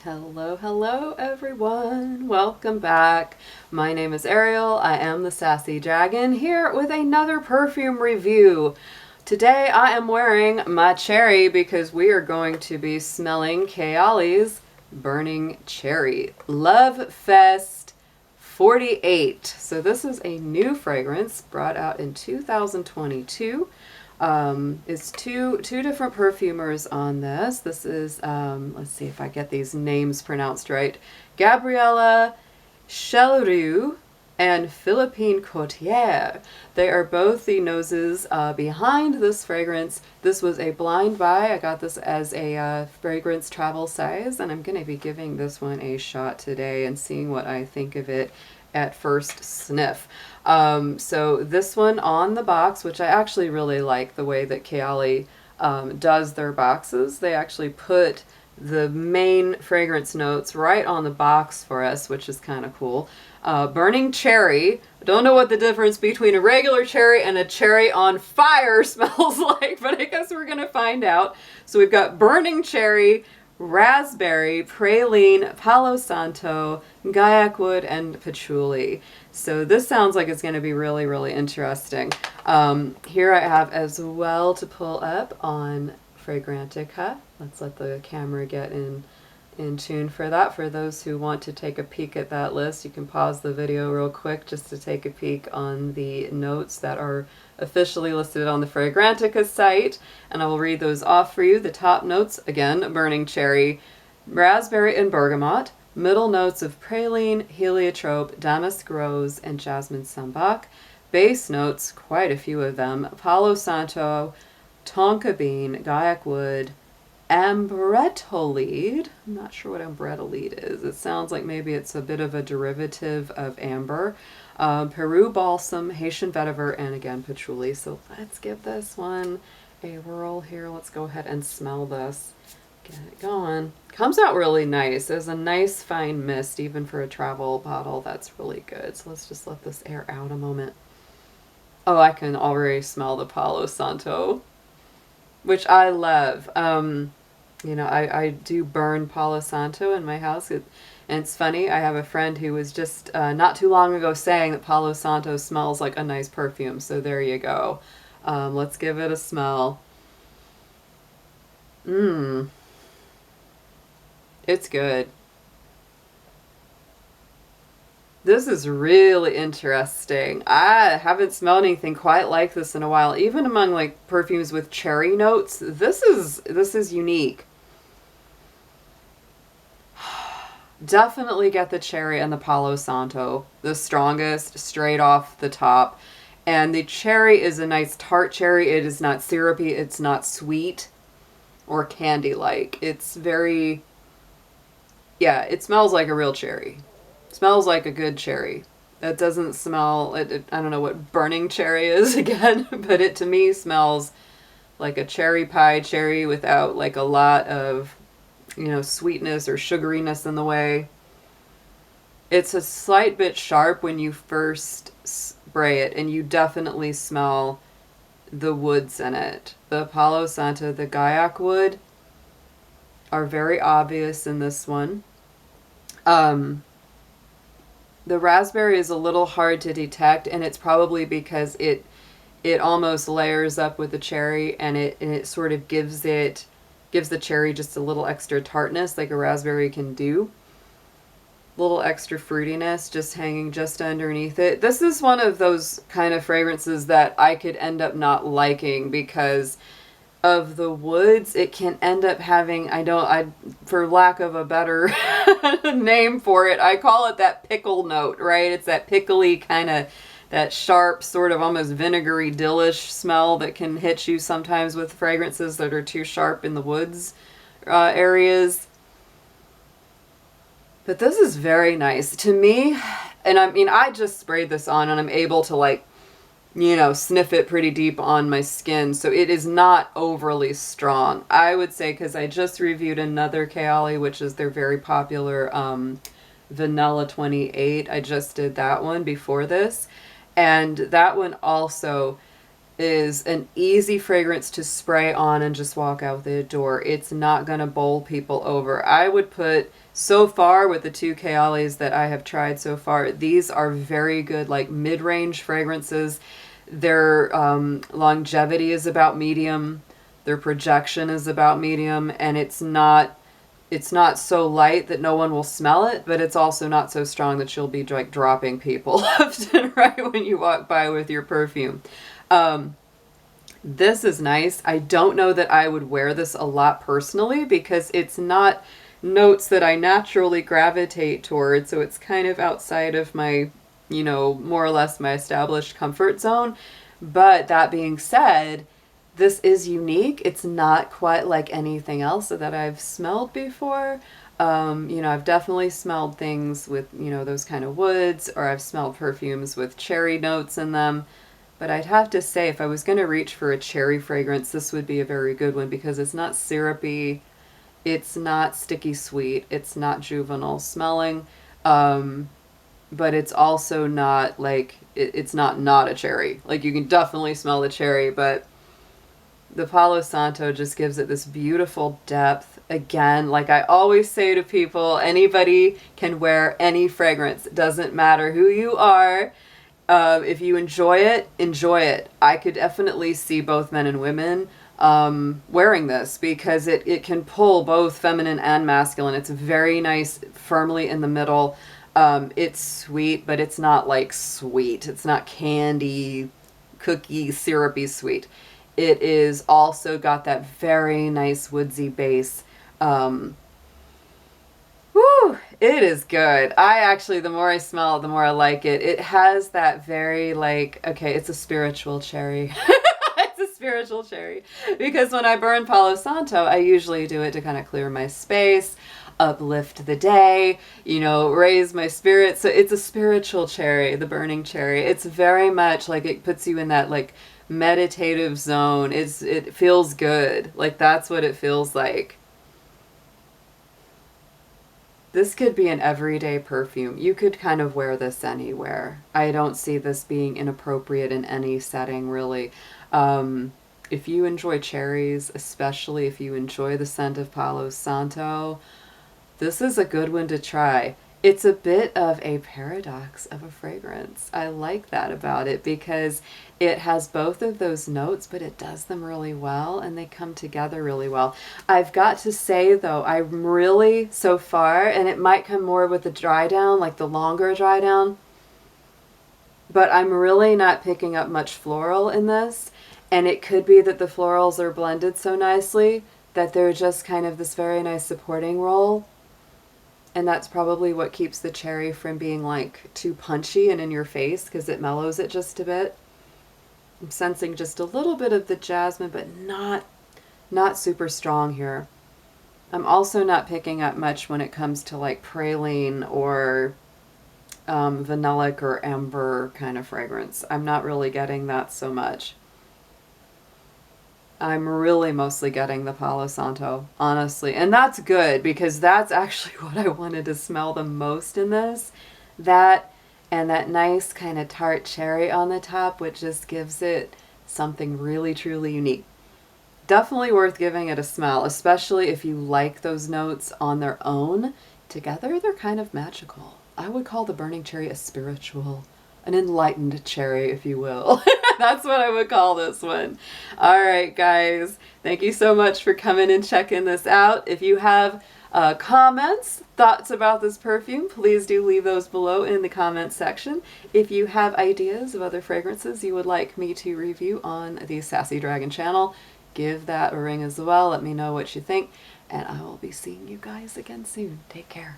Hello, hello everyone. Welcome back. My name is Ariel. I am the Sassy Dragon here with another perfume review. Today I am wearing my cherry because we are going to be smelling Kayali's Burning Cherry Lovefest 48. So this is a new fragrance brought out in 2022. It's two different perfumers on this. This is, let's see if I get these names pronounced right. Gabriella Chelleroux and Philippine Cotier. They are both the noses behind this fragrance. This was a blind buy. I got this as a fragrance travel size, and I'm going to be giving this one a shot today and seeing what I think of it at first sniff. So this one on the box, which I actually really like the way that Kayali does their boxes. They actually put the main fragrance notes right on the box for us, which is kind of cool. Burning Cherry. I don't know what the difference between a regular cherry and a cherry on fire smells like, but I guess we're going to find out. So we've got Burning Cherry, Raspberry, Praline, Palo Santo, Guaiac Wood, and Patchouli. So this sounds like it's going to be really, really interesting. Here I have as well to pull up on Fragrantica. Let's let the camera get in tune for that. For those who want to take a peek at that list, you can pause the video real quick just to take a peek on the notes that are officially listed on the Fragrantica site, and I will read those off for you. The top notes, again, Burning Cherry, Raspberry and Bergamot. Middle notes of Praline, Heliotrope, Damask Rose, and Jasmine Sambac. Base notes, quite a few of them, Palo Santo, Tonka Bean, Guaiac Wood, Ambrettolide. I'm not sure what Ambrettolide is. It sounds like maybe it's a bit of a derivative of amber. Peru Balsam, Haitian Vetiver, and again Patchouli. So let's give this one a whirl here. Let's go ahead and smell this. Get it going. Comes out really nice. There's a nice fine mist even for a travel bottle. That's really good. So let's just let this air out a moment. Oh, I can already smell the Palo Santo, which I love. You know, I do burn Palo Santo in my house. And it's funny, I have a friend who was just not too long ago saying that Palo Santo smells like a nice perfume. So there you go. Let's give it a smell. It's good. This is really interesting. I haven't smelled anything quite like this in a while. Even among like perfumes with cherry notes, this is unique. Definitely get the cherry and the Palo Santo, the strongest, straight off the top. And the cherry is a nice tart cherry. It is not syrupy. It's not sweet or candy-like. It's very, yeah, it smells like a real cherry. It smells like a good cherry. It doesn't smell, I don't know what burning cherry is again, but it to me smells like a cherry pie cherry without like a lot of, you know, sweetness or sugariness in the way. It's a slight bit sharp when you first spray it, and you definitely smell the woods in it. The Palo Santo, the Guaiac Wood are very obvious in this one. The raspberry is a little hard to detect, and it's probably because it almost layers up with the cherry, and it sort of gives the cherry just a little extra tartness like a raspberry can do. A little extra fruitiness just hanging just underneath it. This is one of those kind of fragrances that I could end up not liking because of the woods. It can end up having, for lack of a better name for it, I call it that pickle note, right? It's that pickly kind of, that sharp sort of almost vinegary dillish smell that can hit you sometimes with fragrances that are too sharp in the woods areas. But this is very nice to me. And I mean, I just sprayed this on and I'm able to like, you know, sniff it pretty deep on my skin. So it is not overly strong. I would say, because I just reviewed another Kayali, which is their very popular Vanilla 28. I just did that one before this. And that one also is an easy fragrance to spray on and just walk out the door. It's not going to bowl people over. I would put, so far with the 2 Kayalis that I have tried so far, these are very good, like mid-range fragrances. Their longevity is about medium. Their projection is about medium, and it's not so light that no one will smell it, but it's also not so strong that you'll be like dropping people left and right when you walk by with your perfume. This is nice. I don't know that I would wear this a lot personally because it's not notes that I naturally gravitate towards, so it's kind of outside of my, you know, more or less my established comfort zone. But that being said, this is unique. It's not quite like anything else that I've smelled before. You know, I've definitely smelled things with, you know, those kind of woods, or I've smelled perfumes with cherry notes in them. But I'd have to say, if I was going to reach for a cherry fragrance, this would be a very good one because it's not syrupy, it's not sticky sweet, it's not juvenile smelling, but it's also not like, it's not a cherry. Like, you can definitely smell the cherry, but the Palo Santo just gives it this beautiful depth. Again, like I always say to people, anybody can wear any fragrance. It doesn't matter who you are. If you enjoy it, enjoy it. I could definitely see both men and women wearing this because it can pull both feminine and masculine. It's very nice, firmly in the middle. It's sweet, but it's not like sweet. It's not candy, cookie, syrupy sweet. It is also got that very nice woodsy base. Woo, it is good. I actually, the more I smell it, the more I like it. It has that very like, okay, it's a spiritual cherry. It's a spiritual cherry. Because when I burn Palo Santo, I usually do it to kind of clear my space, uplift the day, you know, raise my spirit. So it's a spiritual cherry, the burning cherry. It's very much like it puts you in that like meditative zone. It feels good. Like that's what it feels like. This could be an everyday perfume. You could kind of wear this anywhere. I don't see this being inappropriate in any setting, really. If you enjoy cherries, especially if you enjoy the scent of Palo Santo, this is a good one to try. It's a bit of a paradox of a fragrance. I like that about it because it has both of those notes, but it does them really well and they come together really well. I've got to say though, I'm really, so far, and it might come more with the dry down, like the longer dry down, but I'm really not picking up much floral in this. And it could be that the florals are blended so nicely that they're just kind of this very nice supporting role. And that's probably what keeps the cherry from being like too punchy and in your face because it mellows it just a bit. I'm sensing just a little bit of the jasmine, but not super strong here. I'm also not picking up much when it comes to like praline or vanillic or amber kind of fragrance. I'm not really getting that so much. I'm really mostly getting the Palo Santo, honestly. And that's good because that's actually what I wanted to smell the most in this. That and that nice kind of tart cherry on the top, which just gives it something really, truly unique. Definitely worth giving it a smell, especially if you like those notes on their own. Together, they're kind of magical. I would call the burning cherry a spiritual, an enlightened cherry, if you will. That's what I would call this one. All right, guys. Thank you so much for coming and checking this out. If you have comments, thoughts about this perfume, please do leave those below in the comments section. If you have ideas of other fragrances you would like me to review on the Sassy Dragon channel, give that a ring as well. Let me know what you think. And I will be seeing you guys again soon. Take care.